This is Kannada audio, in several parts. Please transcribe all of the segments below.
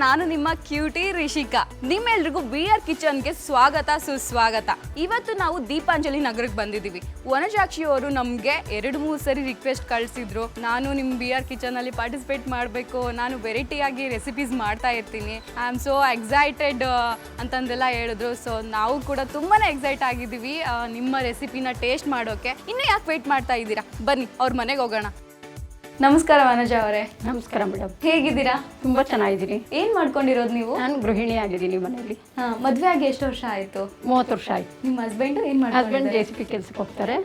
ನಾನು ನಿಮ್ಮ ಕ್ಯೂಟಿ ರಿಷಿಕಾ. ನಿಮ್ಮೆಲ್ರಿಗೂ BR ಕಿಚನ್ಗೆ ಸ್ವಾಗತ ಸುಸ್ವಾಗತ. ಇವತ್ತು ನಾವು ದೀಪಾಂಜಲಿ ನಗರಕ್ಕೆ ಬಂದಿದ್ದೀವಿ. ವನಜಾಕ್ಷಿ ಅವರು ನಮಗೆ 2-3 ಸರಿ ರಿಕ್ವೆಸ್ಟ್ ಕಳಿಸಿದ್ರು, ನಾನು ನಿಮ್ಮ BR ಕಿಚನಲ್ಲಿ ಪಾರ್ಟಿಸಿಪೇಟ್ ಮಾಡಬೇಕು, ನಾನು ವೆರೈಟಿಯಾಗಿ ರೆಸಿಪೀಸ್ ಮಾಡ್ತಾ ಇರ್ತೀನಿ, ಐ ಆಮ್ ಸೋ ಎಕ್ಸೈಟೆಡ್ ಅಂತಂದೆಲ್ಲ ಹೇಳಿದ್ರು. ಸೊ ನಾವು ಕೂಡ ತುಂಬಾ ಎಕ್ಸೈಟ್ ಆಗಿದ್ದೀವಿ ನಿಮ್ಮ ರೆಸಿಪಿನ ಟೇಸ್ಟ್ ಮಾಡೋಕ್ಕೆ. ಇನ್ನೂ ಯಾಕೆ ವೆಯ್ಟ್ ಮಾಡ್ತಾ ಇದ್ದೀರಾ, ಬನ್ನಿ ಅವ್ರ ಮನೆಗೆ ಹೋಗೋಣ. ನಮಸ್ಕಾರ ವನಜಾ ಅವರೇ. ನಮಸ್ಕಾರ ಮೇಡಮ್, ಹೇಗಿದ್ದೀರಾ? ತುಂಬಾ ಚೆನ್ನಾಗಿದ್ದೀನಿ. ಏನ್ ಮಾಡ್ಕೊಂಡಿರೋದು ನೀವು? ನಾನು ಗೃಹಿಣಿ ಆಗಿದ್ದೀನಿ ಮನೆಯಲ್ಲಿ. ಮದ್ವೆ ಆಗಿ ಎಷ್ಟು ವರ್ಷ ಆಯ್ತು? 30 ವರ್ಷ ಆಯ್ತು. ನಿಮ್ಮ ಹಸ್ಬೆಂಡ್ ಏನ್ ಮಾಡ್ತಾರೆ? ಹಸ್ಬೆಂಡ್ JCP ಕೆಲ್ಸಕ್ಕೆ ಹೋಗ್ತಾರೆ,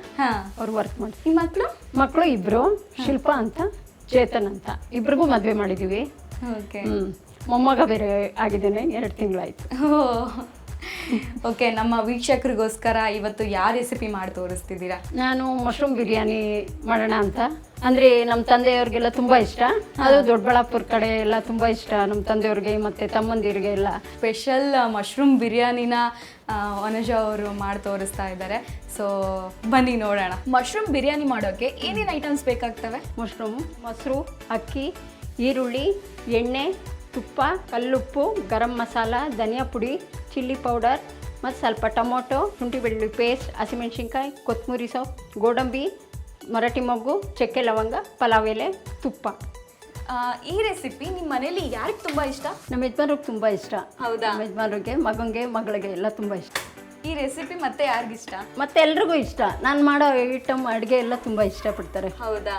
ಅವ್ರು ವರ್ಕ್ ಮಾಡ್ತಾರೆ. ನಿಮ್ಮ ಮಕ್ಕಳು? ಮಕ್ಕಳು ಇಬ್ರು, ಶಿಲ್ಪಾ ಅಂತ, ಚೇತನ್ ಅಂತ, ಇಬ್ರಿಗೂ ಮದ್ವೆ ಮಾಡಿದೀವಿ. ಮೊಮ್ಮಗ ಬೇರೆ ಆಗಿದ್ದೇನೆ, 2 ತಿಂಗಳಾಯ್ತು. ಓಕೆ, ನಮ್ಮ ವೀಕ್ಷಕರಿಗೋಸ್ಕರ ಇವತ್ತು ಯಾವ ರೆಸಿಪಿ ಮಾಡಿ ತೋರಿಸ್ತಿದ್ದೀರಾ? ನಾನು ಮಶ್ರೂಮ್ ಬಿರಿಯಾನಿ ಮಾಡೋಣ ಅಂತ. ಅಂದ್ರೆ ನಮ್ಮ ತಂದೆಯವ್ರಿಗೆಲ್ಲ ತುಂಬಾ ಇಷ್ಟ, ಅದು ದೊಡ್ಡಬಳ್ಳಾಪುರ ಕಡೆ ಎಲ್ಲ ತುಂಬಾ ಇಷ್ಟ ನಮ್ಮ ತಂದೆಯವ್ರಿಗೆ ಮತ್ತೆ ತಮ್ಮಂದಿರಿಗೆ ಎಲ್ಲ. ಸ್ಪೆಷಲ್ ಮಶ್ರೂಮ್ ಬಿರಿಯಾನಿನ ವನಜಾ ಅವರು ಮಾಡಿ ತೋರಿಸ್ತಾ ಇದ್ದಾರೆ. ಸೊ ಬನ್ನಿ ನೋಡೋಣ. ಮಶ್ರೂಮ್ ಬಿರಿಯಾನಿ ಮಾಡೋಕ್ಕೆ ಏನೇನು ಐಟಮ್ಸ್ ಬೇಕಾಗ್ತವೆ? ಮಶ್ರೂಮ್, ಮೊಸರು, ಅಕ್ಕಿ, ಈರುಳ್ಳಿ, ಎಣ್ಣೆ, ತುಪ್ಪ, ಕಲ್ಲುಪ್ಪು, ಗರಂ ಮಸಾಲ, ಧನಿಯಾ ಪುಡಿ, ಚಿಲ್ಲಿ ಪೌಡರ್ ಮತ್ತು ಸ್ವಲ್ಪ ಟೊಮೊಟೊ, ಶುಂಠಿ ಬೆಳ್ಳುಳ್ಳಿ ಪೇಸ್ಟ್, ಹಸಿಮೆಣ್ಸಿನ್ಕಾಯಿ, ಕೊತ್ತಂಬರಿ ಸೊಪ್ಪು, ಗೋಡಂಬಿ, ಮರಾಠಿ ಮೊಗ್ಗು, ಚಕ್ಕೆ ಲವಂಗ, ಪಲಾವ್ ಎಲೆ, ತುಪ್ಪ. ಈ ರೆಸಿಪಿ ನಿಮ್ಮ ಮನೇಲಿ ಯಾರಿಗೆ ತುಂಬ ಇಷ್ಟ? ನಮ್ಮ ಯಜಮಾನ್ರಿಗೆ ತುಂಬ ಇಷ್ಟ. ಹೌದಾ? ನಮ್ಮ ಯಜಮಾನ್ರಿಗೆ, ಮಗಂಗೆ, ಮಗಳಿಗೆ ಎಲ್ಲ ತುಂಬ ಇಷ್ಟ. ಈ ರೆಸಿಪಿ ಮತ್ತೆ ಯಾರಿಗಿಷ್ಟ? ಮತ್ತೆ ಎಲ್ರಿಗೂ ಇಷ್ಟ. ನಾನು ಮಾಡೋ ಐಟಮ್ ಅಡುಗೆ ಎಲ್ಲ ತುಂಬ ಇಷ್ಟಪಡ್ತಾರೆ. ಹೌದಾ?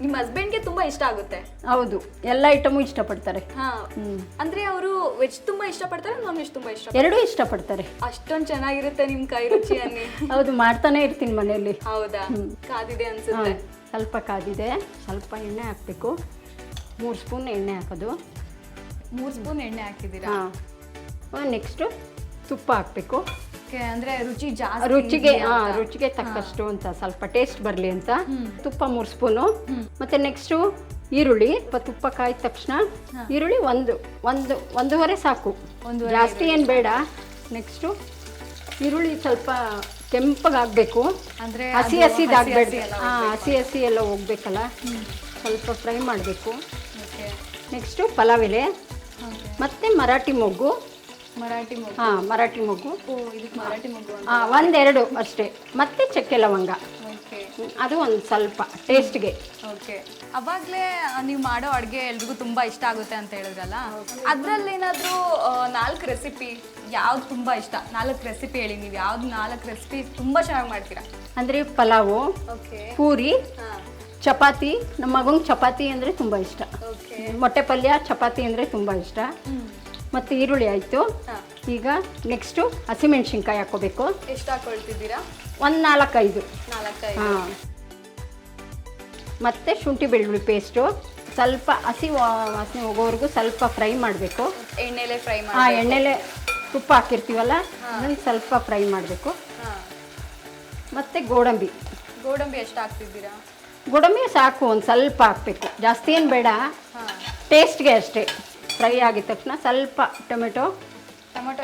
ನಿಮ್ಮ ಹಸ್ಬೆಂಡ್ಗೆ ತುಂಬಾ ಇಷ್ಟ ಆಗುತ್ತೆ? ಹೌದು, ಎಲ್ಲ ಐಟಮು ಇಷ್ಟಪಡ್ತಾರೆ. ಅಂದ್ರೆ ಅವರು ವೆಜ್ ತುಂಬಾ ಇಷ್ಟಪಡ್ತಾರೆ, ನಾನ್ ವೆಜ್ ತುಂಬಾ ಇಷ್ಟ? ಎರಡೂ ಇಷ್ಟಪಡ್ತಾರೆ. ಅಷ್ಟೊಂದು ಚೆನ್ನಾಗಿರುತ್ತೆ ನಿಮ್ ಕೈ ರುಚಿ ಅನ್ನಿ. ಹೌದು, ಮಾಡ್ತಾನೆ ಇರ್ತೀನಿ ಮನೆಯಲ್ಲಿ. ಹೌದಾ? ಕಾದಿದೆ ಅನ್ಸುತ್ತೆ. ಸ್ವಲ್ಪ ಕಾದಿದೆ, ಸ್ವಲ್ಪ ಎಣ್ಣೆ ಹಾಕ್ಬೇಕು. 3 ಸ್ಪೂನ್ ಎಣ್ಣೆ ಹಾಕೋದು. 3 ಸ್ಪೂನ್ ಎಣ್ಣೆ ಹಾಕಿದ್ದೀರಾ? ನೆಕ್ಸ್ಟು ತುಪ್ಪ ಹಾಕ್ಬೇಕು. ಅಂದ್ರೆ ರುಚಿ ಜಾಸ್ತಿ, ರುಚಿಗೆ ತಕ್ಕಷ್ಟು ಅಂತ, ಸ್ವಲ್ಪ ಟೇಸ್ಟ್ ಬರಲಿ ಅಂತ ತುಪ್ಪ 3 ಸ್ಪೂನು. ಮತ್ತೆ ನೆಕ್ಸ್ಟು ಈರುಳ್ಳಿ, ತುಪ್ಪ ಕಾಯ್ದ ತಕ್ಷಣ ಈರುಳ್ಳಿ ಒಂದೂವರೆ ಸಾಕು, ಜಾಸ್ತಿ ಏನು ಬೇಡ. ನೆಕ್ಸ್ಟು ಈರುಳ್ಳಿ ಸ್ವಲ್ಪ ಕೆಂಪಗಾಗಬೇಕು, ಅಂದ್ರೆ ಹಸಿದಾಗಬೇಡ. ಹಸಿ ಎಲ್ಲ ಹೋಗ್ಬೇಕಲ್ಲ, ಸ್ವಲ್ಪ ಫ್ರೈ ಮಾಡಬೇಕು. ನೆಕ್ಸ್ಟು ಪಲಾವ್ ಎಲೆ ಮತ್ತು ಮರಾಠಿ ಮೊಗ್ಗು. ಮರಾಠಿ ಮೊಗ್ಗು? ಮರಾಠಿ ಮೊಗ್ಗು. ಮರಾಠಿ ಮೊಗ್ಗು 1-2 ಅಷ್ಟೇ. ಮತ್ತೆ ಚಕ್ಕೆ ಲವಂಗ, ಅದು ಒಂದು ಸ್ವಲ್ಪ ಟೇಸ್ಟ್ಗೆ. ಓಕೆ, ಅವಾಗಲೇ ನೀವು ಮಾಡೋ ಅಡುಗೆ ಎಲ್ರಿಗೂ ತುಂಬ ಇಷ್ಟ ಆಗುತ್ತೆ ಅಂತ ಹೇಳಿದ್ರಲ್ಲ, ಅದರಲ್ಲಿ ಏನಾದರೂ 4 ರೆಸಿಪಿ ಯಾವ್ದು ತುಂಬ ಇಷ್ಟ? 4 ರೆಸಿಪಿ ಹೇಳಿ, ನೀವು ಯಾವ್ದು 4 ರೆಸಿಪಿ ತುಂಬ ಚೆನ್ನಾಗಿ ಮಾಡ್ತೀರಾ? ಅಂದರೆ ಪಲಾವು, ಪೂರಿ, ಚಪಾತಿ. ನಮ್ಮ ಮಗಂಗೆ ಚಪಾತಿ ಅಂದರೆ ತುಂಬ ಇಷ್ಟ. ಮೊಟ್ಟೆ ಪಲ್ಯ, ಚಪಾತಿ ಅಂದರೆ ತುಂಬ ಇಷ್ಟ. ಮತ್ತು ಈರುಳ್ಳಿ ಆಯಿತು. ಈಗ ನೆಕ್ಸ್ಟು ಹಸಿಮೆಣ್ಸಿನ್ಕಾಯಿ ಹಾಕೋಬೇಕು. ಎಷ್ಟು ಹಾಕೊಳ್ತಿದ್ದೀರಾ? 4-5. ಹಾಂ. ಮತ್ತು ಶುಂಠಿ ಬೆಳ್ಳುಳ್ಳಿ ಪೇಸ್ಟು ಸ್ವಲ್ಪ ಹಸಿ ವಾಸನೆ ಹೋಗೋವರೆಗೂ ಸ್ವಲ್ಪ ಫ್ರೈ ಮಾಡಬೇಕು. ಎಣ್ಣೆಲೆ ಫ್ರೈ ಮಾಡಿ? ಎಣ್ಣೆಲೆ ತುಪ್ಪ ಹಾಕಿರ್ತೀವಲ್ಲ, ಅದನ್ನು ಸ್ವಲ್ಪ ಫ್ರೈ ಮಾಡಬೇಕು. ಮತ್ತು ಗೋಡಂಬಿ ಎಷ್ಟು ಹಾಕ್ತಿದ್ದೀರಾ? ಗೋಡಂಬಿ ಸಾಕು, ಒಂದು ಸ್ವಲ್ಪ ಹಾಕಬೇಕು, ಜಾಸ್ತಿ ಏನು ಬೇಡ, ಟೇಸ್ಟ್ಗೆ ಅಷ್ಟೇ. ಫ್ರೈ ಆಗಿದ ತಕ್ಷಣ ಸ್ವಲ್ಪ ಟೊಮೆಟೊ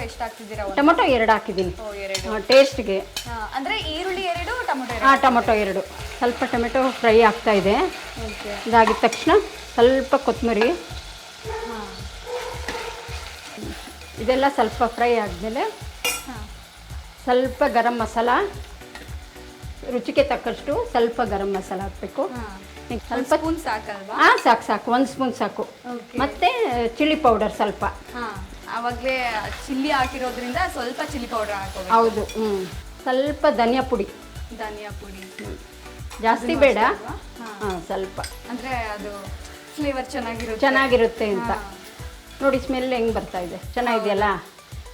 ಎಷ್ಟು ಹಾಕ್ತಿದ್ದೀರಾ? ಟೊಮೆಟೊ 2 ಹಾಕಿದ್ದೀನಿ, ಟೇಸ್ಟ್ಗೆ. ಅಂದರೆ ಈರುಳ್ಳಿ 2, ಟೊಮೆಟೊ 2? ಟೊಮೆಟೊ 2. ಸ್ವಲ್ಪ ಟೊಮೆಟೊ ಫ್ರೈ ಆಗ್ತಾ ಇದೆ. ಇದಾಗಿದ ತಕ್ಷಣ ಸ್ವಲ್ಪ ಕೊತ್ತಂಬರಿ, ಇದೆಲ್ಲ ಸ್ವಲ್ಪ ಫ್ರೈ ಆದಮೇಲೆ ಸ್ವಲ್ಪ ಗರಂ ಮಸಾಲ, ರುಚಿಗೆ ತಕ್ಕಷ್ಟು ಸ್ವಲ್ಪ ಗರಂ ಮಸಾಲ ಹಾಕಬೇಕು. ಸ್ವಲ್ಪ ಸಾಕಲ್ವಾ? ಸಾಕು, 1 ಸ್ಪೂನ್ ಸಾಕು. ಮತ್ತೆ ಚಿಲ್ಲಿ ಪೌಡರ್ ಸ್ವಲ್ಪ. ಆವಾಗಲೇ ಚಿಲ್ಲಿ ಹಾಕಿರೋದ್ರಿಂದ ಸ್ವಲ್ಪ ಚಿಲ್ಲಿ ಪೌಡರ್ ಹಾಕೋಬೇಕು. ಹೌದು. ಸ್ವಲ್ಪ ಧನಿಯಾ ಪುಡಿ. ಜಾಸ್ತಿ ಬೇಡ, ಸ್ವಲ್ಪ, ಅಂದರೆ ಅದು ಫ್ಲೇವರ್ ಚೆನ್ನಾಗಿರುತ್ತೆ ಅಂತ. ನೋಡಿ ಸ್ಮೆಲ್ ಹೆಂಗೆ ಬರ್ತಾ ಇದೆ, ಚೆನ್ನಾಗಿದೆಯಲ್ಲ.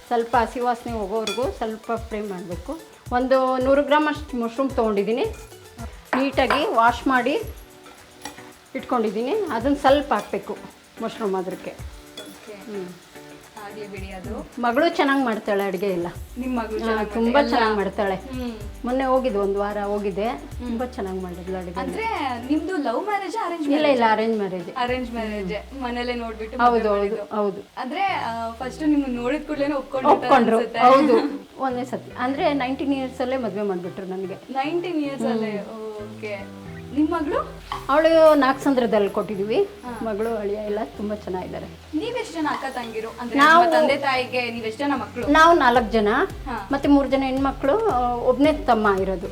ಸ್ವಲ್ಪ ಹಸಿ ವಾಸನೆ ಹೋಗೋವರೆಗೂ ಸ್ವಲ್ಪ ಫ್ರೈ ಮಾಡಬೇಕು. ಒಂದು 100 ಗ್ರಾಮ್ ಅಷ್ಟು ಮಶ್ರೂಮ್ ತೊಗೊಂಡಿದ್ದೀನಿ, ನೀಟಾಗಿ ವಾಶ್ ಮಾಡಿ ಇಟ್ಕೊಂಡಿದ್ದೀನಿ. ಅದನ್ನು ಸ್ವಲ್ಪ ಹಾಕಬೇಕು ಮಶ್ರೂಮ್ ಅದಕ್ಕೆ. ಬಿಡಿ. ಅದು ಮಗಳು ಚೆನ್ನಾಗಿ ಮಾಡ್ತಾಳೆ ಅಡುಗೆ ಎಲ್ಲ. ನಿಮ್ಮ ಮಗಳು ತುಂಬ ಚೆನ್ನಾಗಿ ಮಾಡ್ತಾಳೆ. ಮೊನ್ನೆ ಹೋಗಿದ್ದು, 1 ವಾರ ಹೋಗಿದ್ದೆ, ತುಂಬ ಚೆನ್ನಾಗಿ ಮಾಡಿದ್ಲು ಅಡುಗೆ. ಅಂದ್ರೆ ನಿಮ್ದು ಲವ್ ಮ್ಯಾರೇಜ್? ಇಲ್ಲ, ಅರೇಂಜ್ ಮ್ಯಾರೇಜ್. ಅರೇಂಜ್ ಮ್ಯಾರೇಜ್, ಮನೇಲೆ ನೋಡ್ಬಿಟ್ಟು? ಹೌದು. ಅಂದ್ರೆ ಫಸ್ಟ್ ನಿಮ್ಗೆ ನೋಡಿದ ಕೂಡಲೇ ಒಪ್ಕೊಂಡ್ರು. ಹೌದು, ಒಂದೇ ಸತಿ. ಅಂದ್ರೆ 19 ಇಯರ್ಸ್ ಅಲ್ಲೇ ಮದುವೆ ಮಾಡಿಬಿಟ್ರು ನನಗೆ. 19 ಇಯರ್ಸ್ ಅಲ್ಲೇ? ಓಕೆ. ನಿಮ್ಮ ಮಗಳು? ಅವಳು ನಾಗಸಂದ್ರದಲ್ಲಿ ಕೊಟ್ಟಿದ್ದೀವಿ. ಮಗಳು ಅಳಿಯ ಎಲ್ಲ ತುಂಬ ಚೆನ್ನಾಗಿದ್ದಾರೆ. ನೀವೆಷ್ಟು ಜನ ಅಕ್ಕ ತಂಗಿರು? ಅಂದ್ರೆ ನಿಮ್ಮ ತಂದೆ ತಾಯಿಗೆ ನೀವೆಷ್ಟು ಜನ ಮಕ್ಕಳು? ನಾವು 4 ಜನ, ಮತ್ತೆ 3 ಜನ ಹೆಣ್ಮಕ್ಳು, ಒಬ್ಬನೇ ತಮ್ಮ ಇರೋದು.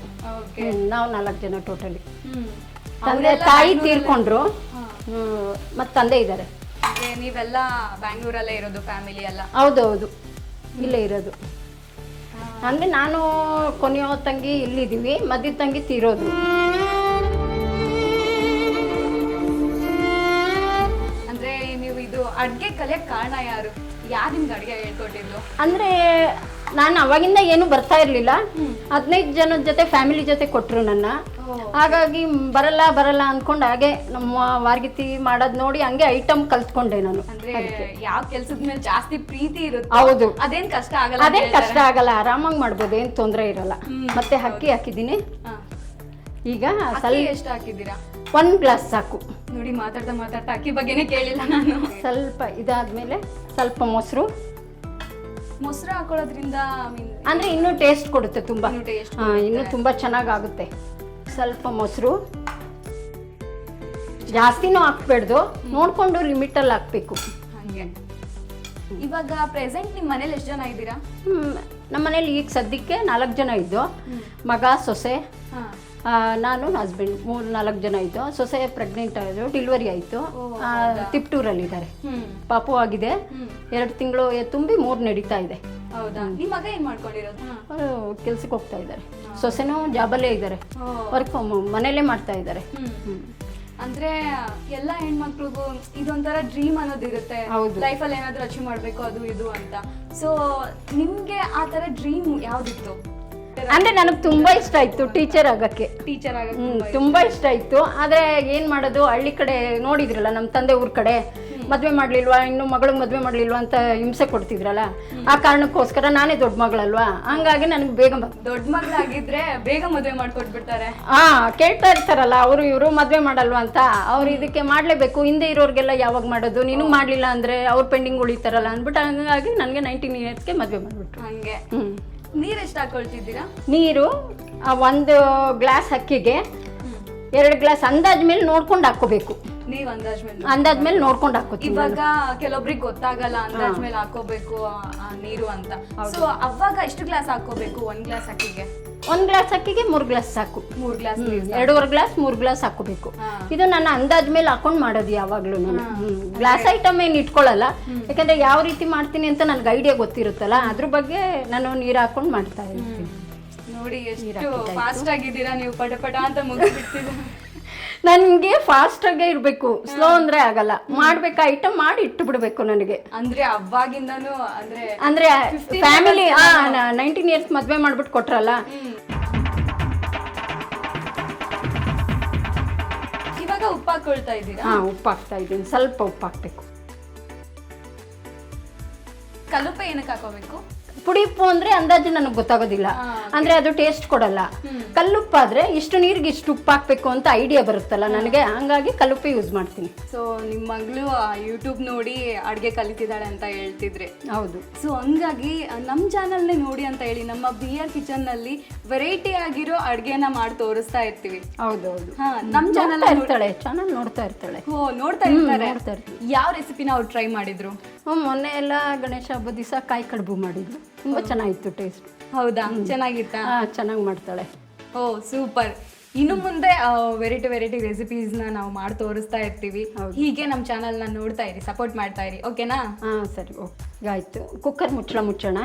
ನಾವು 4 ಜನ ಟೋಟಲಿ. ತಂದೆ ತಾಯಿ ತೀರ್ಕೊಂಡ್ರು, ಮತ್ತೆ ತಂದೆ ಇದ್ದಾರೆ. ನೀವೆಲ್ಲ ಬ್ಯಾಂಗ್ಳೂರಲ್ಲೇ ಇರೋದು ಫ್ಯಾಮಿಲಿ ಎಲ್ಲ? ಹೌದೌದು, ಇಲ್ಲೇ ಇರೋದು. ಅಂದರೆ ನಾನು ಕೊನೆಯೋ ತಂಗಿ ಇಲ್ಲಿದ್ದೀವಿ, ಮಧ್ಯ ತಂಗಿ ತೀರೋದು. ಅಂದ್ರೆ ನೀವು ಇದು ಅಡ್ಗೆ ಕಲಿಯಕ್ಕೆ ಕಾರಣ ಯಾರು ನಿಮ್ಗೆ ಅಡ್ಗೆ ಹೇಳ್ಕೊಟ್ಟಿದ್ದು? ಅಂದರೆ ನಾನು ಅವಾಗಿಂದ ಏನು ಬರ್ತಾ ಇರಲಿಲ್ಲ. 15 ಜನದ ಜೊತೆ ಫ್ಯಾಮಿಲಿ ಜೊತೆ ಕೊಟ್ಟರು ನನ್ನ. ಹಾಗಾಗಿ ಬರಲ್ಲ ಅಂದ್ಕೊಂಡು ಹಾಗೆ ನಮ್ಮ ವಾರ್ಗಿತಿ ಮಾಡೋದು ನೋಡಿ ಹಂಗೆ ಐಟಮ್ ಕಲ್ತ್ಕೊಂಡೆ ನಾನು. ಅಂದ್ರೆ ಯಾವ ಕೆಲ್ಸದ ಮೇಲೆ ಜಾಸ್ತಿ ಪ್ರೀತಿ ಇರುತ್ತೆ. ಹೌದು, ಅದೇನ್ ಕಷ್ಟ ಆಗಲ್ಲ. ಅದೇನ್ ಕಷ್ಟ ಆಗಲ್ಲ, ಆರಾಮಾಗಿ ಮಾಡ್ಬೋದು, ಏನು ತೊಂದರೆ ಇರಲ್ಲ. ಮತ್ತೆ ಅಕ್ಕಿ ಹಾಕಿದ್ದೀನಿ. ಈಗ ಎಷ್ಟು ಹಾಕಿದ್ದೀರಾ? 1 ಗ್ಲಾಸ್ ಸಾಕು. ನೋಡಿ, ಮಾತಾಡ್ತಾ ಅಕ್ಕಿ ಬಗ್ಗೆನೇ ಕೇಳಿಲ್ಲ ನಾನು. ಸ್ವಲ್ಪ ಇದಾದ್ಮೇಲೆ ಸ್ವಲ್ಪ ಮೊಸರು ಹಾಕೊಳ್ಳೋದ್ರಿಂದ ಅಂದ್ರೆ ಇನ್ನೂ ಟೇಸ್ಟ್ ಕೊಡುತ್ತೆ ತುಂಬಾ. ಇನ್ನೂ ತುಂಬಾ ಚೆನ್ನಾಗಾಗುತ್ತೆ. ಸ್ವಲ್ಪ ಮೊಸರು, ಜಾಸ್ತಿನೂ ಹಾಕ್ಬೇಡ್ದು, ನೋಡ್ಕೊಂಡು ಲಿಮಿಟಲ್ಲಿ ಹಾಕ್ಬೇಕು. ಹಾಗೆ. ಇವಾಗ ಪ್ರೆಸೆಂಟ್ ನಿಮ್ಮ ಮನೇಲಿ ಎಷ್ಟು ಜನ ಇದ್ದೀರಾ? ನಮ್ಮ ಮನೇಲಿ ಈಗ ಸದ್ಯಕ್ಕೆ 4 ಜನ ಇದ್ದು, ಮಗ, ಸೊಸೆ, ನಾನು, ಹಸ್ಬೆಂಡ್, 3-4 ಜನ ಇದ್ದು. ಸೊಸೆ ಪ್ರೆಗ್ನೆಂಟ್ ಆಯಿತು, ಡೆಲಿವರಿ ಆಯಿತು, ತಿಪ್ಟೂರಲ್ಲಿದ್ದಾರೆ. ಪಾಪು ಆಗಿದೆ, 2 ತಿಂಗಳು ತುಂಬಿ 3 ನಡೀತಾ ಇದೆ. ಹೌದಾ? ನಿಮ್ಮ ಮಗ ಏನ್ ಮಾಡ್ಕೊಂಡಿರೋದು? ಅವರು ಕೆಲ್ಸಕ್ಕೆ ಹೋಗ್ತಾ ಇದ್ದಾರೆ. ಸೊಸೆನೂ ಜಾಬಲ್ಲೇ ಇದ್ದಾರೆ, ವರ್ಕ್ ಫ್ರಮ್ ಹೋಮ್ ಮನೇಲೇ ಮಾಡ್ತಾ ಇದ್ದಾರೆ. ಅಂದ್ರೆ ಎಲ್ಲ ಹೆಣ್ಮಕ್ಳಿಗೂ ಇದೊಂಥರ ಡ್ರೀಮ್ ಅನ್ನೋದಿರುತ್ತೆ, ಲೈಫಲ್ಲಿ ಏನಾದ್ರೂ ಅಚೀವ್ ಮಾಡ್ಬೇಕು ಅದು ಇದು ಅಂತ. ಸೊ ನಿಮ್ಗೆ ಆ ತರ ಡ್ರೀಮ್ ಯಾವ್ದಿತ್ತು? ಅಂದ್ರೆ ನನಗೆ ತುಂಬಾ ಇಷ್ಟ ಆಯ್ತು ಟೀಚರ್ ಆಗಕ್ಕೆ. ತುಂಬಾ ಇಷ್ಟ ಆಯ್ತು. ಆದ್ರೆ ಏನ್ ಮಾಡೋದು, ಹಳ್ಳಿ ಕಡೆ ನೋಡಿದ್ರಲ್ಲ, ನಮ್ಮ ತಂದೆ ಊರ್ ಕಡೆ ಮದ್ವೆ ಮಾಡ್ಲಿಲ್ವಾ, ಇನ್ನು ಮಗಳಿಗೆ ಮದ್ವೆ ಮಾಡ್ಲಿಲ್ವಾ ಅಂತ ಹಿಂಸೆ ಕೊಡ್ತಿದ್ರಲ್ಲ. ಆ ಕಾರಣಕ್ಕೋಸ್ಕರ ನಾನೇ ದೊಡ್ಡ ಮಗಳಲ್ವಾ, ಹಂಗಾಗಿ ನನಗೆ ಬೇಗ ದೊಡ್ಡ ಮಗಳಾಗಿದ್ರೆ ಬೇಗ ಮದ್ವೆ ಮಾಡ್ಕೊಟ್ಬಿಡ್ತಾರೆ. ಕೇಳ್ತಾ ಇರ್ತಾರಲ್ಲ ಅವರು ಇವರು ಮದ್ವೆ ಮಾಡಲ್ವಾ ಅಂತ. ಅವ್ರು ಇದಕ್ಕೆ ಮಾಡ್ಲೇಬೇಕು, ಹಿಂದೆ ಇರೋರ್ಗೆಲ್ಲ ಯಾವಾಗ ಮಾಡೋದು, ನೀನು ಮಾಡ್ಲಿಲ್ಲ ಅಂದ್ರೆ ಅವ್ರು ಪೆಂಡಿಂಗ್ ಉಳಿತಾರಲ್ಲ ಅಂದ್ಬಿಟ್ಟು, ಹಂಗಾಗಿ ನನಗೆ 19 ಇಯರ್ಸ್ಗೆ ಮದ್ವೆ ಮಾಡ್ಬಿಟ್ರು. ಹಂಗೆ. ನೀರು ಎಷ್ಟು ಹಾಕೊಳ್ತಿದ್ದೀರಾ? ನೀರು 1 ಗ್ಲಾಸ್ ಅಕ್ಕಿಗೆ 2 ಗ್ಲಾಸ್ ಅಂದಾಜ್ ಮೇಲೆ ನೋಡ್ಕೊಂಡು ಹಾಕೋಬೇಕು. ನೀವು ಅಂದಾಜ್ ಮೇಲೆ ನೋಡ್ಕೊಂಡು ಹಾಕೋತೀವಿ. ಇವಾಗ ಕೆಲವೊಬ್ರಿಗೆ ಗೊತ್ತಾಗಲ್ಲ ಅಂದಾಜ್ ಮೇಲೆ ಹಾಕೋಬೇಕು ನೀರು ಅಂತ. ಸೊ ಅವಾಗ ಎಷ್ಟು ಗ್ಲಾಸ್ ಹಾಕೋಬೇಕು 1 ಗ್ಲಾಸ್ ಅಕ್ಕಿಗೆ? 1 ಗ್ಲಾಸ್ ಅಕ್ಕಿಗೆ 3 ಗ್ಲಾಸ್ ಸಾಕು. 3 ಗ್ಲಾಸ್, 2.5 ಗ್ಲಾಸ್ 3 ಗ್ಲಾಸ್ ಹಾಕೋಬೇಕು. ಇದು ನಾನು ಅಂದಾಜ್ ಮೇಲೆ ಹಾಕೊಂಡು ಮಾಡೋದು ಯಾವಾಗ್ಲೂ. ಗ್ಲಾಸ್ ಐಟಮ್ ಏನು ಇಟ್ಕೊಳ್ಳಲ್ಲ, ಯಾಕಂದ್ರೆ ಯಾವ ರೀತಿ ಮಾಡ್ತೀನಿ ಅಂತ ನನ್ಗೆ ಐಡಿಯಾ ಗೊತ್ತಿರುತ್ತಲ್ಲ, ಅದ್ರ ಬಗ್ಗೆ ನಾನು ನೀರು ಹಾಕೊಂಡು ಮಾಡ್ತಾ ಇರ್ತೀನಿ. ನೋಡಿ ಎಷ್ಟು ಫಾಸ್ಟ್ ಆಗಿದ್ದೀರಾ ನೀವು, ಪಟ ಅಂತ ಮುಗಿಸ್ಬಿಡ್ತೀರಾ. ನನಗೆ ಫಾಸ್ಟ್ ಆಗೇ ಇರಬೇಕು, ಸ್ಲೋ ಅಂದ್ರೆ ಆಗಲ್ಲ. ಮಾಡ್ಬೇಕು ಐಟಮ್ ಮಾಡಿ ಇಟ್ಟು ಬಿಡ್ಬೇಕು ನನಗೆ. ಅಂದ್ರೆ ಅವಾಗಿಂದನೂ ಅಂದ್ರೆ ಫ್ಯಾಮಿಲಿ 19 ಇಯರ್ಸ್ ಮದ್ವೆ ಮಾಡ್ಬಿಟ್ಟು ಕೊಟ್ರಲ್ಲ. ಇವಾಗ ಉಪ್ಪು ಹಾಕೊಳ್ತಾ ಇದ್ದೀರಾ? ಉಪ್ಪು ಹಾಕ್ತಾ ಇದ್ದೀನಿ, ಸ್ವಲ್ಪ ಉಪ್ಪು ಹಾಕ್ಬೇಕು. ಕಲ್ಲುಪ್ಪು ಏನಕ್ಕೆ ಹಾಕೋಬೇಕು? ಪುಡಿ ಉಪ್ಪು ಅಂದ್ರೆ ಅಂದಾಜು ನನಗೆ ಗೊತ್ತಾಗೋದಿಲ್ಲ, ಅಂದ್ರೆ ಅದು ಟೇಸ್ಟ್ ಕೊಡಲ್ಲ. ಕಲ್ಲುಪ್ಪಾದ್ರೆ ಇಷ್ಟು ನೀರಿಗೆ ಇಷ್ಟು ಉಪ್ಪು ಹಾಕ್ಬೇಕು ಅಂತ ಐಡಿಯಾ ಬರುತ್ತಲ್ಲ ನನಗೆ, ಹಂಗಾಗಿ ಕಲ್ಲುಪ್ಪು ಯೂಸ್ ಮಾಡ್ತೀನಿ. ಸೊ ನಿಮ್ಮ ಮಗಳು ಯೂಟ್ಯೂಬ್ ನೋಡಿ ಅಡುಗೆ ಕಲಿತಿದ್ದಾಳೆ ಅಂತ ಹೇಳ್ತಿದ್ರಿ. ಹೌದು. ಸೊ ಹಂಗಾಗಿ ನಮ್ಮ ಚಾನಲ್ನೇ ನೋಡಿ ಅಂತ ಹೇಳಿ ನಮ್ಮ BR ಕಿಚನ್ ನಲ್ಲಿ ವೆರೈಟಿ ಆಗಿರೋ ಅಡುಗೆನ ಮಾಡಿ ತೋರಿಸ್ತಾ ಇರ್ತೀವಿ. ಹೌದೌದು. ನಮ್ಮ ಚಾನಲ್ ನೋಡ್ತಾ ಇರ್ತಾಳೆ. ನೋಡ್ತಾ ಇರ್ತಾರೆ. ಯಾವ ರೆಸಿಪಿನ ಅವ್ರು ಟ್ರೈ ಮಾಡಿದ್ರು? ಮೊನ್ನೆ ಎಲ್ಲ ಗಣೇಶ ಹಬ್ಬದ ದಿವಸ ಕಾಯಿ ಕಡುಬು ಮಾಡಿದ್ರು, ತುಂಬಾ ಚೆನ್ನಾಗಿತ್ತು ಟೇಸ್ಟ್. ಹೌದಾ? ಚೆನ್ನಾಗಿತ್ತಾ? ಚೆನ್ನಾಗಿ ಮಾಡ್ತಾಳೆ. ಓ ಸೂಪರ್. ಇನ್ನು ಮುಂದೆ ವೆರೈಟಿ ರೆಸಿಪೀಸ್ನ ನಾವು ಮಾಡಿ ತೋರಿಸ್ತಾ ಇರ್ತೀವಿ. ಹೀಗೆ ನಮ್ಮ ಚಾನಲ್ನ ನೋಡ್ತಾ ಇರಿ, ಸಪೋರ್ಟ್ ಮಾಡ್ತಾ ಇರಿ, ಓಕೆನಾ? ಸರಿ, ಓಕೆ, ಆಯ್ತು. ಕುಕ್ಕರ್ ಮುಚ್ಚೋಣ.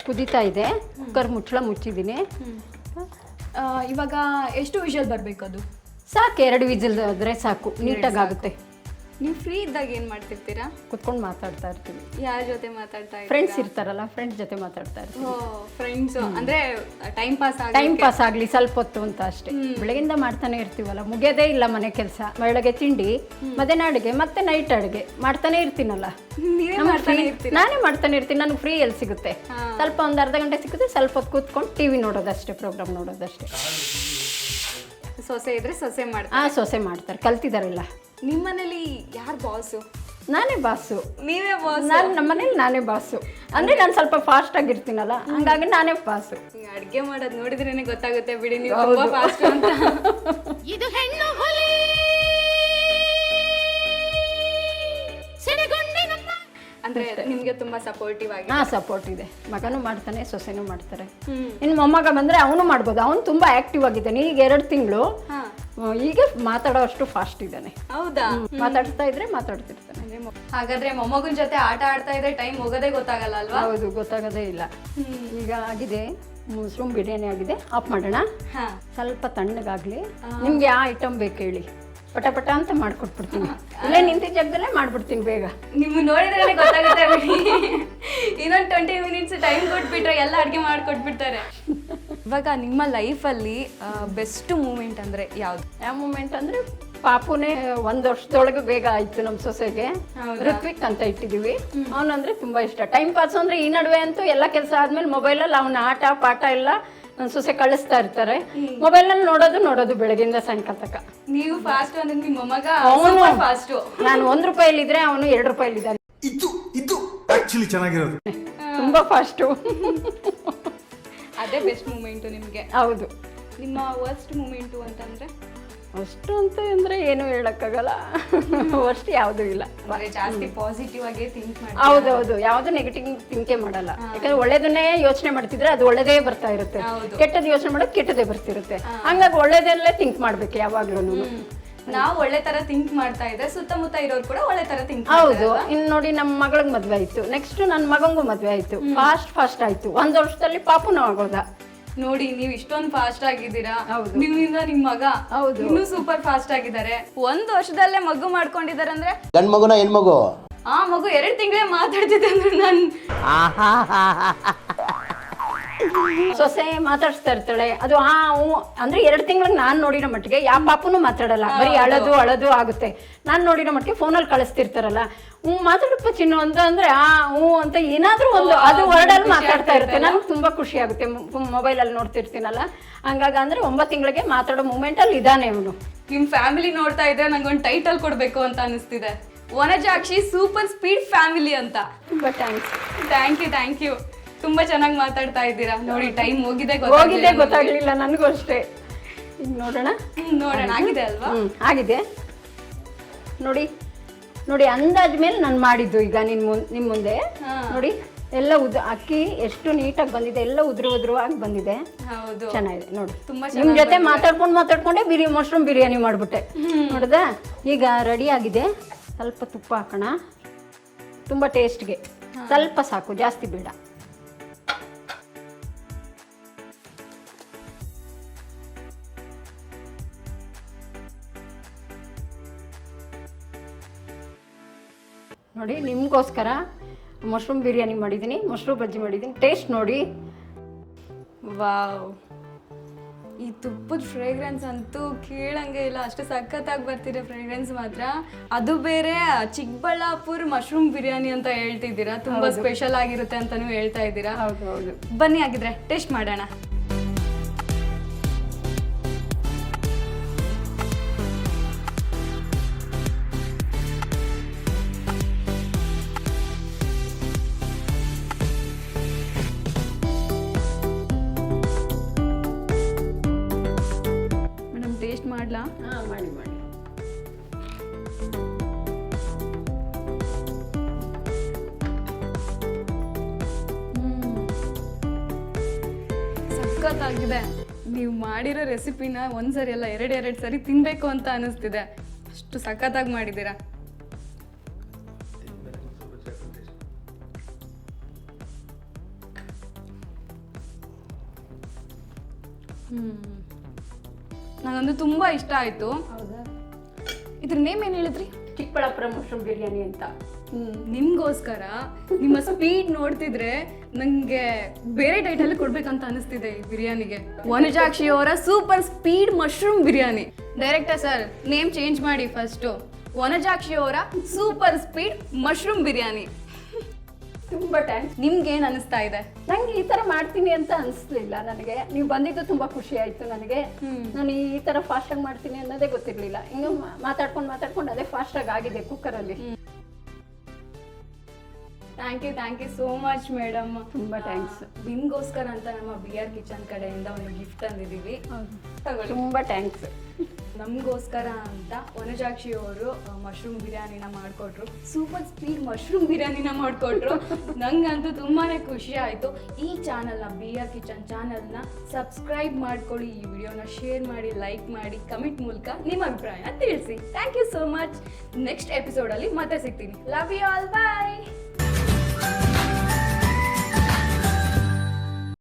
ಕುದೀತಾ ಇದೆ, ಕುಕ್ಕರ್ ಮುಚ್ಚಿದ್ದೀನಿ. ಇವಾಗ ಎಷ್ಟು ವಿಷಲ್ ಬರಬೇಕು? ಅದು ಸಾಕು, 2 ವಿಸಿಲ್ ಆದರೆ ಸಾಕು, ನೀಟಾಗಿ ಆಗುತ್ತೆ. ನೀವು ಫ್ರೀ ಇದ್ದಾಗ ಏನು ಮಾಡ್ತಿರ್ತೀರಾ? ಕುತ್ಕೊಂಡು ಮಾತಾಡ್ತಾ ಇರ್ತೀವಿ. ಯಾರ ಜೊತೆ ಮಾತಾಡ್ತಾ ಇರ್ತೀರಾ? ಫ್ರೆಂಡ್ಸ್ ಇರ್ತಾರಲ್ಲ, ಫ್ರೆಂಡ್ಸ್ ಜೊತೆ ಮಾತಾಡ್ತಾ ಇರ್ತೀವಿ. ಫ್ರೆಂಡ್ಸ್ ಅಂದ್ರೆ ಟೈಮ್ ಪಾಸ್ ಆಗಲಿ ಸ್ವಲ್ಪ ಹೊತ್ತು ಅಂತ ಅಷ್ಟೇ. ಬೆಳಗಿಂದ ಮಾಡ್ತಾನೆ ಇರ್ತೀವಲ್ಲ, ಮುಗಿಯೋದೇ ಇಲ್ಲ ಮನೆ ಕೆಲಸ. ಬೆಳಗ್ಗೆ ತಿಂಡಿ, ಮಧ್ಯಾಹ್ನ ಅಡುಗೆ, ಮತ್ತೆ ನೈಟ್ ಅಡುಗೆ ಮಾಡ್ತಾನೆ ಇರ್ತೀನಲ್ಲ. ನಾನೇ ಮಾಡ್ತಾನೆ ಇರ್ತೀನಿ. ನನಗೆ ಫ್ರೀ ಎಲ್ಲಿ ಸಿಗುತ್ತೆ? ಸ್ವಲ್ಪ ಒಂದು ಅರ್ಧ ಗಂಟೆ ಸಿಗುತ್ತೆ, ಸ್ವಲ್ಪ ಹೊತ್ತು ಕೂತ್ಕೊಂಡು ಟಿವಿ ನೋಡೋದಷ್ಟೇ, ಪ್ರೋಗ್ರಾಮ್ ನೋಡೋದಷ್ಟೇ. ಸೊಸೆ ಇದ್ರೆ ಸೊಸೆ ಮಾಡ್ತಾರೆ. ಸೊಸೆ ಮಾಡ್ತಾರೆ, ಕಲ್ತಿದಾರಲ್ಲ. ನಿಮ್ಮ ಮನೇಲಿ ಯಾರು ಬಾಸು? ನಾನೇ ಬಾಸು. ನೀವೇ ಬಾಸ್? ನಾನು ನಮ್ಮನೇಲಿ ನಾನೇ ಬಾಸು. ಅಂದರೆ ನಾನು ಸ್ವಲ್ಪ ಫಾಸ್ಟ್ ಆಗಿರ್ತೀನಲ್ಲ, ಹಂಗಾಗಿ ನಾನೇ ಬಾಸು. ಅಡುಗೆ ಮಾಡೋದು ನೋಡಿದ್ರೇನೆ ಗೊತ್ತಾಗುತ್ತೆ ಬಿಡಿ ನೀವು ತುಂಬಾ ಫಾಸ್ಟ್ ಅಂತ. ಇದು ಹೆಣ್ಣು ಹುಲಿ ಅಂದ್ರೆ ನಿಮ್ಗೆ ತುಂಬಾ ಸಪೋರ್ಟಿವ್ ಆಗಿ. ಸಪೋರ್ಟ್ ಇದೆ. ಮಗನೂ ಮಾಡ್ತಾನೆ, ಸೊಸೆನೂ ಮಾಡ್ತಾರೆ. ಇನ್ನು ಮೊಮ್ಮಗ ಬಂದ್ರೆ ಅವನು ಮಾಡ್ಬೋದು. ಅವನು ತುಂಬಾ ಆಕ್ಟಿವ್ ಆಗಿದ್ದಾನೆ. ಈಗ 2 ತಿಂಗಳು. ಈಗ ಮಾತಾಡೋ ಅಷ್ಟು ಫಾಸ್ಟ್ ಇದ್ದಾನೆ. ಹೌದಾ? ಮಾತಾಡ್ತಾ ಇದ್ರೆ ಮಾತಾಡ್ತಿರ್ತಾನೆ. ಹಾಗಾದ್ರೆ ಮೊಮ್ಮಗನ ಜೊತೆ ಆಟ ಆಡ್ತಾ ಇದ್ರೆ ಟೈಮ್ ಹೋಗೋದೇ ಗೊತ್ತಾಗಲ್ಲ ಅಲ್ವಾ? ಹೌದು, ಗೊತ್ತಾಗೋದೇ ಇಲ್ಲ. ಈಗ ಆಗಿದೆ, ಮಶ್ರೂಮ್ ಬಿರಿಯಾನಿ ಆಗಿದೆ. ಆಫ್ ಮಾಡೋಣ. ಸ್ವಲ್ಪ ತಣ್ಣಗಾಗ್ಲಿ. ನಿಮ್ಗೆ ಯಾವ ಐಟಮ್ ಬೇಕು ಹೇಳಿ, ಪಟ ಪಟ ಅಂತ ಮಾಡ್ಕೊಟ್ಬಿಡ್ತೀನಿ. ಇಲ್ಲೇ ನಿಂತಿದ್ದ ಜಾಗದಲ್ಲೇ ಮಾಡ್ಬಿಡ್ತೀನಿ ಬೇಗ. ನಿಮ್ಗೆ ನೋಡಿದ್ರೆ ಗೊತ್ತಾಗುತ್ತೆ ಬಿಡಿ. ಇನ್ನೊಂದು 20 ಮಿನಿಟ್ಸ್ ಟೈಮ್ ಕೊಟ್ಬಿಟ್ರೆ ಎಲ್ಲ ಅಡುಗೆ ಮಾಡ್ಕೊಟ್ಬಿಡ್ತಾರೆ. ಇವಾಗ ನಿಮ್ಮ ಲೈಫಲ್ಲಿ ಬೆಸ್ಟ್ ಮೂಮೆಂಟ್ ಅಂದರೆ ಯಾವುದು? ಯಾವ ಮೂಮೆಂಟ್ ಅಂದರೆ ಪಾಪುನೇ 1 ವರ್ಷದೊಳಗೆ ಬೇಗ ಆಯಿತು. ನಮ್ಮ ಸೊಸೆಗೆ ಋತ್ವಿಕ್ ಅಂತ ಇಟ್ಟಿದ್ದೀವಿ. ಅವನಂದ್ರೆ ತುಂಬ ಇಷ್ಟ. ಟೈಮ್ ಪಾಸ್ ಅಂದರೆ ಈ ನಡುವೆ ಅಂತೂ ಎಲ್ಲ ಕೆಲಸ ಆದಮೇಲೆ ಮೊಬೈಲಲ್ಲಿ ಅವನ ಆಟ ಪಾಠ ಎಲ್ಲ ಸೊಸೆ ಕಳಿಸ್ತಾ ಇರ್ತಾರೆ. ಮೊಬೈಲ್ನಲ್ಲಿ ನೋಡೋದು ಬೆಳಗ್ಗೆಯಿಂದ ಸಾಯಂಕಾಲ ತನಕ. ನೀವು ಫಾಸ್ಟ್ ಅಂದ್ರೆ ನಿಮ್ಮ ಮೊಮ್ಮಗ ಅವನು ಫಾಸ್ಟ್. ನಾನು 1 ರೂಪಾಯಿಲಿದ್ರೆ ಅವನು 2 ರೂಪಾಯಿಲಿದ್ದಾನೆ. ಇದು ಆಕ್ಚುಲಿ ಚೆನ್ನಾಗಿರೋದು. ತುಂಬಾ ಫಾಸ್ಟು. ಅದೇ ಬೆಸ್ಟ್ ಮೂಮೆಂಟು ನಿಮಗೆ. ಹೌದು. ನಿಮ್ಮ ವರ್ಸ್ಟ್ ಮೂಮೆಂಟು ಅಂತಂದ್ರೆ? ಅಷ್ಟು ಅಂತ ಅಂದರೆ ಏನು ಹೇಳಕ್ಕಾಗಲ್ಲ. ಅಷ್ಟು ಯಾವುದೂ ಇಲ್ಲ. ಜಾಸ್ತಿ ಪಾಸಿಟಿವ್ ಆಗಿ ಥಿಂಕ್ ಮಾಡಿ. ಹೌದೌದು, ಯಾವುದು ನೆಗೆಟಿವ್ ಥಿಂಕೇ ಮಾಡಲ್ಲ. ಯಾಕಂದ್ರೆ ಒಳ್ಳೇದನ್ನೇ ಯೋಚನೆ ಮಾಡ್ತಿದ್ರೆ ಅದು ಒಳ್ಳೇದೇ ಬರ್ತಾ ಇರುತ್ತೆ. ಕೆಟ್ಟದ್ದು ಯೋಚನೆ ಮಾಡೋದು ಕೆಟ್ಟದೇ ಬರ್ತಿರುತ್ತೆ. ಹಂಗಾಗಿ ಒಳ್ಳೇದಲ್ಲೇ ಥಿಂಕ್ ಮಾಡ್ಬೇಕು ಯಾವಾಗ್ಲೂ. ನಾವು ಒಳ್ಳೆ ತರ ಥಿಂಕ್ ಮಾಡ್ತಾ ಇದ್ರೆ ಸುತ್ತಮುತ್ತ ಇರೋರು ಕೂಡ ಒಳ್ಳೆ ತರ ಥಿಂಕ್. ಹೌದು. ಇನ್ನು ನೋಡಿ, ನಮ್ಮ ಮಗಳಿಗೆ ಮದ್ವೆ ಆಯ್ತು, ನೆಕ್ಸ್ಟ್ ನನ್ನ ಮಗಂಗೂ ಮದ್ವೆ ಆಯ್ತು. ಫಾಸ್ಟ್ ಆಯ್ತು. 1 ವರ್ಷದಲ್ಲಿ ಪಾಪುನೂ ಆಗೋದ. ನೋಡಿ, ನೀವು ಇಷ್ಟೊಂದು ಫಾಸ್ಟ್ ಆಗಿದ್ದೀರಾ. ಹೌದು. ನಿಮ್ಮಿಂದ ನಿಮ್ ಮಗ ಹೌದು ಇನ್ನೂ ಸೂಪರ್ ಫಾಸ್ಟ್ ಆಗಿದ್ದಾರೆ. 1 ವರ್ಷದಲ್ಲೇ ಮಗು ಮಾಡ್ಕೊಂಡಿದ್ದಾರೆ ಅಂದ್ರೆ ಗಂಡ್ ಮಗುನ ಹೆಣ್ಮಗು? ಆ ಮಗು 2 ತಿಂಗಳೇ ಮಾತಾಡ್ತಿದ್ದೆ ಅಂದ್ರೆ ನಾನು ಸೊಸೆ ಮಾತಾಡ್ಸ್ತಾ ಇರ್ತಾಳೆ. ಅದು ಅಂದ್ರೆ 2 ತಿಂಗಳಿಗೆ ನಾನು ನೋಡಿರೋ ಮಟ್ಟಿಗೆ ಯಾವ ಪಾಪುನು ಮಾತಾಡಲ್ಲ. ಬರೀ ಅಳದು ಆಗುತ್ತೆ. ನಾನು ನೋಡಿರೋ ಮಟ್ಟಿಗೆ ಫೋನಲ್ಲಿ ಕಳಿಸ್ತಿರ್ತಾರಲ್ಲ, ಮಾತಾಡಪ್ಪ ಚಿನ್ನು ಅಂತ ಅಂದ್ರೆ ಅಂತ ಏನಾದ್ರೂ ಒಂದು ಅದು ವರ್ಡಲ್ಲಿ ಮಾತಾಡ್ತಾ ಇರುತ್ತೆ. ನನಗೆ ತುಂಬಾ ಖುಷಿ ಆಗುತ್ತೆ. ಮೊಬೈಲಲ್ಲಿ ನೋಡ್ತಿರ್ತೀನಲ್ಲ, ಹಂಗಾಗಿ ಅಂದ್ರೆ 9 ತಿಂಗಳಿಗೆ ಮಾತಾಡೋ ಮೂಮೆಂಟ್ ಅಲ್ಲಿ ಇದಾನೆ ಅವನು. ನಿಮ್ ಫ್ಯಾಮಿಲಿ ನೋಡ್ತಾ ಇದ್ರೆ ನಂಗೊಂದು ಟೈಟಲ್ ಕೊಡ್ಬೇಕು ಅಂತ ಅನಿಸ್ತಿದೆ. ವನಜಾಕ್ಷಿ ಸೂಪರ್ ಸ್ಪೀಡ್ ಫ್ಯಾಮಿಲಿ ಅಂತ. ತುಂಬಾ ಥ್ಯಾಂಕ್ಸ್. Thank you. ತುಂಬಾ ಚೆನ್ನಾಗಿ ಮಾತಾಡ್ತಾ ಇದ್ದೀರಾ. ನೋಡಿ, ಟೈಮ್ ಹೋಗಿದೆ ಗೊತ್ತಾಗ್ಲಿಲ್ಲ ನನಗೂ ಅಷ್ಟೇ. ಈಗ ನೋಡೋಣ. ಆಗಿದೆ ಅಲ್ವಾ? ಆಗಿದೆ. ನೋಡಿ ಅಂದಾಜ್ ಮೇಲೆ ನಾನು ಮಾಡಿದ್ದು. ಈಗ ನಿಮ್ ಮುಂದೆ ನೋಡಿ, ಎಲ್ಲ ಅಕ್ಕಿ ಎಷ್ಟು ನೀಟಾಗಿ ಬಂದಿದೆ. ಎಲ್ಲ ಉದುರು ಆಗಿ ಬಂದಿದೆ. ಹೌದು, ಚೆನ್ನಾಗಿದೆ ನೋಡಿ. ತುಂಬಾ ನಿಮ್ ಜೊತೆ ಮಾತಾಡ್ಕೊಂಡೆ ಮಶ್ರೂಮ್ ಬಿರಿಯಾನಿ ಮಾಡ್ಬಿಟ್ಟೆ. ನೋಡ್ದಾ? ಈಗ ರೆಡಿ ಆಗಿದೆ. ಸ್ವಲ್ಪ ತುಪ್ಪ ಹಾಕೋಣ. ತುಂಬಾ ಟೇಸ್ಟ್ಗೆ ಸ್ವಲ್ಪ ಸಾಕು, ಜಾಸ್ತಿ ಬೇಡ. ನೋಡಿ, ನಿಮಗೋಸ್ಕರ ಮಶ್ರೂಮ್ ಬಿರಿಯಾನಿ ಮಾಡಿದ್ದೀನಿ, ಮಶ್ರೂಮ್ ಬಜ್ಜಿ ಮಾಡಿದ್ದೀನಿ. ಟೇಸ್ಟ್ ನೋಡಿ. ವಾವ್, ಈ ತುಪ್ಪದ ಫ್ರೇಗ್ರೆನ್ಸ್ ಅಂತೂ ಕೇಳಂಗೆ ಇಲ್ಲ. ಅಷ್ಟು ಸಖತ್ತಾಗಿ ಬರ್ತಿದೆ ಫ್ರೇಗ್ರೆನ್ಸ್ ಮಾತ್ರ. ಅದು ಬೇರೆ ಚಿಕ್ಕಬಳ್ಳಾಪುರ ಮಶ್ರೂಮ್ ಬಿರಿಯಾನಿ ಅಂತ ಹೇಳ್ತಿದ್ದೀರಾ. ತುಂಬಾ ಸ್ಪೆಷಲ್ ಆಗಿರುತ್ತೆ ಅಂತಾನು ಹೇಳ್ತಾ ಇದ್ದೀರಾ. ಹೌದು. ಬನ್ನಿ ಆಗಿದ್ರೆ ಟೇಸ್ಟ್ ಮಾಡೋಣ. ಟೇಸ್ಟ್ ಮಾಡ್ಲಾ? ಮಾಡಿ. ಸಖತ್ತಾಗಿದೆ. ನೀವು ಮಾಡಿರೋ ರೆಸಿಪಿನ ಒಂದ್ಸರಿ ಅಲ್ಲ, 2 ಸರಿ ತಿನ್ಬೇಕು ಅಂತ ಅನಿಸ್ತಿದೆ. ಅಷ್ಟು ಸಖತ್ತಾಗಿ ಮಾಡಿದ್ದೀರಾ. ನನಗಂದು ತುಂಬಾ ಇಷ್ಟ ಆಯ್ತು. ಇದ್ರ ನೇಮ್ ಏನ್ ಹೇಳಿದ್ರಿ? ಚಿಕ್ಕಬಳ್ಳಾಪುರ ಮಶ್ರೂಮ್ ಬಿರಿಯಾನಿ ಅಂತ. ನಿಮ್ಗೋಸ್ಕರ ನಿಮ್ಮ ಸ್ಪೀಡ್ ನೋಡ್ತಿದ್ರೆ ನಂಗೆ ಬೇರೆ ಟೈಟಲ್ ಕೊಡ್ಬೇಕಂತ ಅನಿಸ್ತಿದೆ ಈ ಬಿರಿಯಾನಿಗೆ. ವನಜಾಕ್ಷಿ ಅವರ super speed mushroom biryani. Director sir, name change ಮಾಡಿ ಫಸ್ಟ್. ವನಜಾಕ್ಷಿ ಅವರ ಸೂಪರ್ ಸ್ಪೀಡ್ ಮಶ್ರೂಮ್ ಬಿರಿಯಾನಿ. ತುಂಬಾ ಥ್ಯಾಂಕ್ಸ್. ನಿಮ್ಗೆ ಏನ್ ಅನಿಸ್ತಾ ಇದೆ? ನಂಗೆ ಈ ತರ ಮಾಡ್ತೀನಿ ಅಂತ ಅನಿಸ್ಲಿಲ್ಲ ನನಗೆ. ನೀವು ಬಂದಿದ್ದು ತುಂಬಾ ಖುಷಿ ಆಯ್ತು ನನಗೆ. ನಾನು ಈ ತರ ಫಾಸ್ಟ್ ಆಗಿ ಮಾಡ್ತೀನಿ ಅನ್ನೋದೇ ಗೊತ್ತಿರ್ಲಿಲ್ಲ. ಹಿಂಗೆ ಮಾತಾಡ್ಕೊಂಡು ಅದೇ ಫಾಸ್ಟ್ ಆಗಿ ಆಗಿದೆ ಕುಕ್ಕರಲ್ಲಿ. Thank you so much madam. ತುಂಬ ಥ್ಯಾಂಕ್ಸ್. ನಿಮ್ಗೋಸ್ಕರ ಅಂತ ನಮ್ಮ ಬಿ ಆರ್ ಕಿಚನ್ ಕಡೆಯಿಂದ ಒಂದು ಗಿಫ್ಟ್ ತಂದಿದ್ದೀವಿ. ತಗೊಳ್ಳಿ. ತುಂಬ ಥ್ಯಾಂಕ್ಸ್. ನಮಗೋಸ್ಕರ ಅಂತ ವನಜಾಕ್ಷಿ ಅವರು ಮಶ್ರೂಮ್ ಬಿರಿಯಾನಿನ ಮಾಡಿಕೊಟ್ರು. ಸೂಪರ್ ಸ್ಪೀಡ್ ಮಶ್ರೂಮ್ ಬಿರಿಯಾನಿನ ಮಾಡಿಕೊಟ್ರು. ನಂಗಂತೂ ತುಂಬಾ ಖುಷಿ ಆಯಿತು. ಈ ಚಾನಲ್ನ ಬಿ ಆರ್ ಕಿಚನ್ ಚಾನಲ್ನ ಸಬ್ಸ್ಕ್ರೈಬ್ ಮಾಡ್ಕೊಳ್ಳಿ, ಈ ವಿಡಿಯೋನ ಶೇರ್ ಮಾಡಿ, ಲೈಕ್ ಮಾಡಿ, ಕಮೆಂಟ್ ಮೂಲಕ ನಿಮ್ಮ ಅಭಿಪ್ರಾಯನ ತಿಳಿಸಿ. Thank you so much. Next ಎಪಿಸೋಡಲ್ಲಿ ಮತ್ತೆ ಸಿಗ್ತೀನಿ. Love you all, bye.